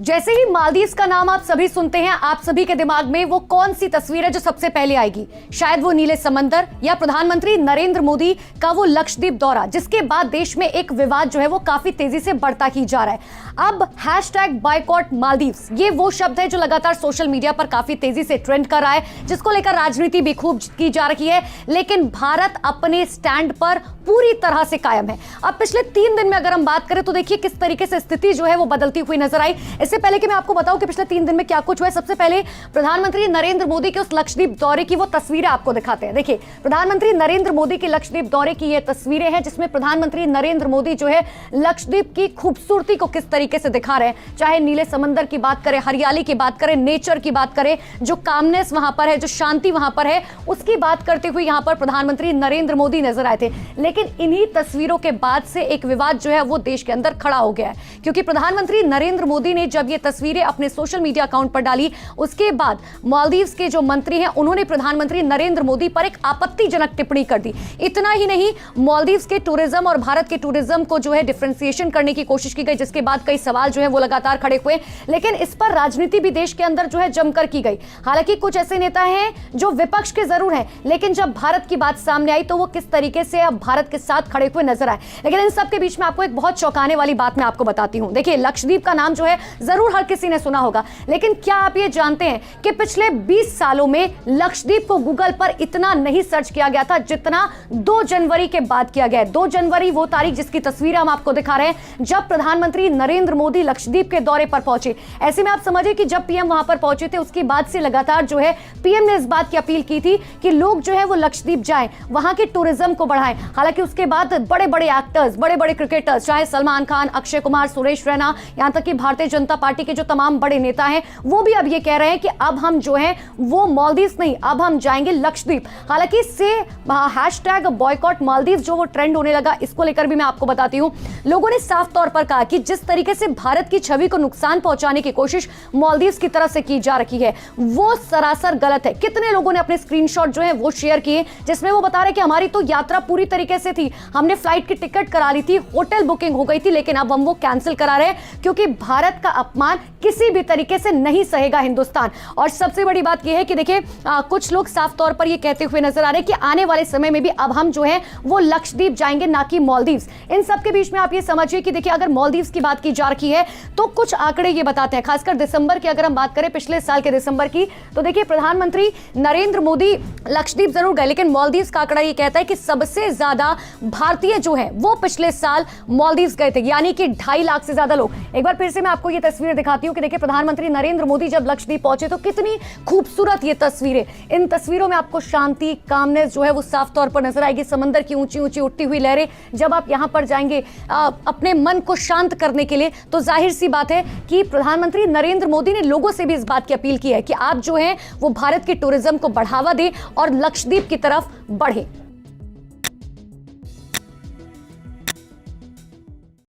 जैसे ही मालदीव्स का नाम आप सभी सुनते हैं, आप सभी के दिमाग में वो कौन सी तस्वीर है जो सबसे पहले आएगी? शायद वो नीले समंदर या प्रधानमंत्री नरेंद्र मोदी का वो लक्षद्वीप दौरा, जिसके बाद देश में एक विवाद जो है वो काफी तेजी से बढ़ता ही जा रहा है। अब #बायकॉट मालदीव्स, ये वो शब्द है जो लगातार सोशल मीडिया पर काफी तेजी से ट्रेंड कर रहा है, जिसको लेकर राजनीति भी खूब की जा रही है। लेकिन भारत अपने स्टैंड पर पूरी तरह से कायम है। अब पिछले 3 दिन में अगर हम बात करें तो देखिए किस तरीके से स्थिति जो है वो बदलती हुई नजर आई। इससे पहले कि मैं आपको बताऊं कि पिछले 3 दिन में क्या कुछ हुआ है, सबसे पहले प्रधानमंत्री नरेंद्र मोदी के उस लक्षद्वीप दौरे की वो तस्वीरें आपको दिखाते हैं। देखिए, प्रधानमंत्री नरेंद्र मोदी के लक्षद्वीप दौरे की ये तस्वीरें हैं, जिसमें प्रधानमंत्री नरेंद्र मोदी जो है लक्षद्वीप की खूबसूरती को किस तरीके से दिखा रहे हैं। चाहे नीले समंदर की बात करें, हरियाली की बात करें, नेचर की बात करें, जो कामनेस वहां पर है, जो शांति वहां पर है, उसकी बात करते हुए यहां पर प्रधानमंत्री नरेंद्र मोदी नजर आए थे। लेकिन इन्हीं तस्वीरों के बाद से एक विवाद जो है वो देश के अंदर खड़ा हो गया है, क्योंकि प्रधानमंत्री नरेंद्र मोदी ने जब ये तस्वीरें अपने सोशल मीडिया अकाउंट पर डाली, उसके बाद मालदीव्स के जो मंत्री हैं उन्होंने प्रधानमंत्री नरेंद्र मोदी पर एक आपत्तिजनक टिप्पणी कर दी। इतना ही नहीं, मालदीव्स के टूरिज्म और भारत के टूरिज्म को जो है डिफरेंशिएशन करने की कोशिश की गई, जिसके बाद कई सवाल जो है वो लगातार खड़े हुए। लेकिन इस पर राजनीति भी देश के अंदर जो है जमकर की गई। हालांकि कुछ ऐसे नेता हैं जो विपक्ष के जरूर हैं, लेकिन जब भारत की बात सामने आई तो वो किस तरीके से अब भारत के साथ खड़े हुए नजर आए। लेकिन इन सब के बीच में आपको एक बहुत चौंकाने वाली बात मैं आपको बताती हूं। देखिए, लक्षद्वीप का नाम जो है जरूर हर किसी ने सुना होगा, लेकिन क्या आप ये जानते हैं कि पिछले 20 सालों में लक्षद्वीप को गूगल पर इतना नहीं सर्च किया गया था जितना 2 जनवरी के बाद किया गया। 2 जनवरी वो तारीख जिसकी तस्वीर हम आपको दिखा रहे हैं, जब प्रधानमंत्री नरेंद्र मोदी लक्षद्वीप के दौरे पर पहुंचे। ऐसे में आप समझिए कि जब पीएम वहां पर पहुंचे थे, उसके बाद से लगातार जो है पीएम ने इस बात की अपील की थी कि लोग जो है वो लक्षद्वीप जाएं, वहां के टूरिज्म को बढ़ाएं। हालांकि उसके बाद बड़े बड़े एक्टर्स, बड़े बड़े क्रिकेटर्स, चाहे सलमान खान, अक्षय कुमार, सुरेश रैना, यहां तक कि भारतीय जनता पार्टी के जो तमाम बड़े नेता हैं, वो भी अब ये कह रहे हैं कि अब हम जो है वो मालदीव्स नहीं, अब हम जाएंगे लक्षद्वीप। हालांकि इससे #बायकॉट मालदीव्स जो वो ट्रेंड होने लगा, इसको लेकर भी मैं आपको बताती हूं। लोगों ने साफ तौर पर कहा कि जिस तरीके से भारत की छवि को नुकसान पहुंचाने की कोशिश मालदीव्स की तरफ से की जा रही है, वो सरासर गलत है। कितने लोगों ने अपने स्क्रीनशॉट जो है वो शेयर किए, जिसमें वो बता रहे कि हमारी तो यात्रा पूरी तरीके से थी, हमने फ्लाइट की टिकट करा ली थी, होटल बुकिंग हो गई थी, लेकिन अब हम वो कैंसिल करा रहे हैं क्योंकि भारत का अपमान किसी भी तरीके से नहीं सहेगा हिंदुस्तान। और सबसे बड़ी बात यह है कि देखिए, कुछ लोग साफ तौर पर ये कहते हुए नजर आ रहे हैं कि आने वाले समय में भी अब हम जो है वो लक्षद्वीप जाएंगे, ना कि मालदीव्स। इन सब के बीच में आप ये समझिए कि देखिए, अगर मालदीव्स की बात की जा रही है तो कुछ आंकड़े ये बताते हैं, खासकर दिसंबर की अगर हम बात करें, पिछले साल के दिसंबर की, तो देखिए प्रधानमंत्री नरेंद्र मोदी लक्षद्वीप जरूर गए, लेकिन मालदीव्स का आंकड़ा ये कहता है कि सबसे ज्यादा भारतीय जो है वो पिछले साल मालदीव्स गए थे, यानी कि 2.5 लाख से ज्यादा लोग। एक बार फिर से मैं आपको ये तस्वीर दिखाती हूं कि देखिए, प्रधानमंत्री नरेंद्र मोदी जब लक्षद्वीप पहुंचे तो कितनी खूबसूरत ये तस्वीरें। इन तस्वीरों में आपको शांति, कामनेस जो है वो साफ तौर पर नजर आएगी। समंदर की ऊंची ऊंची उठती हुई लहरें, जब आप यहां पर जाएंगे अपने मन को शांत करने के लिए, तो जाहिर सी बात है कि प्रधानमंत्री नरेंद्र मोदी ने लोगों से भी इस बात की अपील की है कि आप जो है वो भारत के टूरिज्म को बढ़ावा दें और लक्षद्वीप की तरफ बढ़े।